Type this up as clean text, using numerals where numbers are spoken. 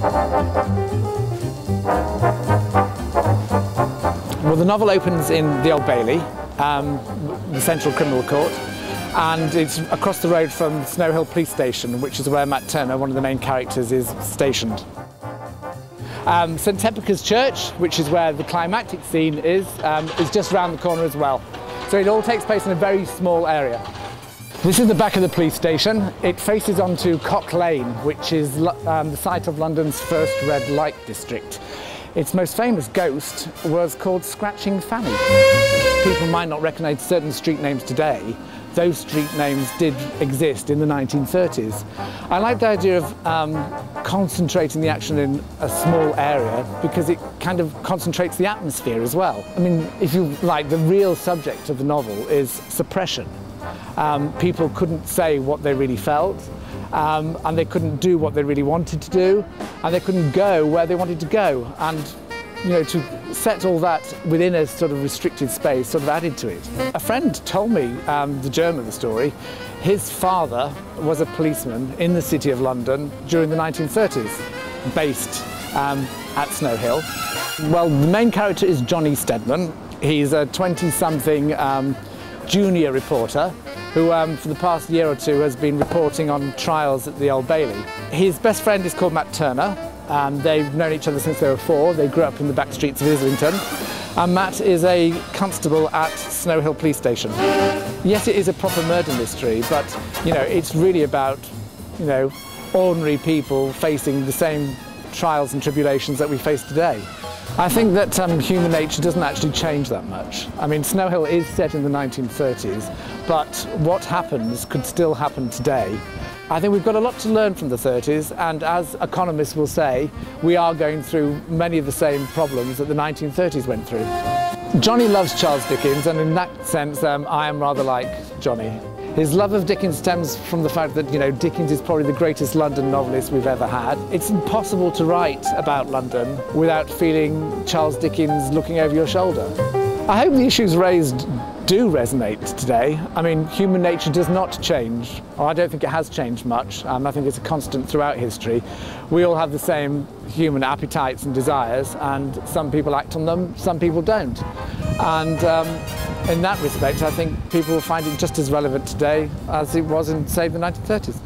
Well, the novel opens in the Old Bailey, the Central Criminal Court, and it's across the road from Snow Hill Police Station, which is where Matt Turner, one of the main characters, is stationed. St Sepulchre's Church, which is where the climactic scene is just round the corner as well. So it all takes place in a very small area. This is the back of the police station. It faces onto Cock Lane, which is the site of London's first red light district. Its most famous ghost was called Scratching Fanny. People might not recognise certain street names today. Those street names did exist in the 1930s. I like the idea of concentrating the action in a small area because it kind of concentrates the atmosphere as well. I mean, if you like, the real subject of the novel is suppression. People couldn't say what they really felt, and they couldn't do what they really wanted to do, and they couldn't go where they wanted to go. And you know, to set all that within a sort of restricted space sort of added to it. A friend told me, the germ of the story, his father was a policeman in the City of London during the 1930s, based at Snow Hill. Well, the main character is Johnny Stedman. He's a 20-something junior reporter who for the past year or two has been reporting on trials at the Old Bailey. His best friend is called Matt Turner. They've known each other since they were 4. They grew up in the back streets of Islington. And Matt is a constable at Snow Hill Police Station. Yes, it is a proper murder mystery, but you know, it's really about, you know, ordinary people facing the same trials and tribulations that we face today. I think that human nature doesn't actually change that much. I mean, Snow Hill is set in the 1930s, but what happens could still happen today. I think we've got a lot to learn from the 30s, and as economists will say, we are going through many of the same problems that the 1930s went through. Johnny loves Charles Dickens, and in that sense, I am rather like Johnny. His love of Dickens stems from the fact that, you know, Dickens is probably the greatest London novelist we've ever had. It's impossible to write about London without feeling Charles Dickens looking over your shoulder. I hope the issues raised do resonate today. I mean, human nature does not change. Or I don't think it has changed much. I think it's a constant throughout history. We all have the same human appetites and desires, and some people act on them, some people don't. And in that respect, I think people will find it just as relevant today as it was in, say, the 1930s.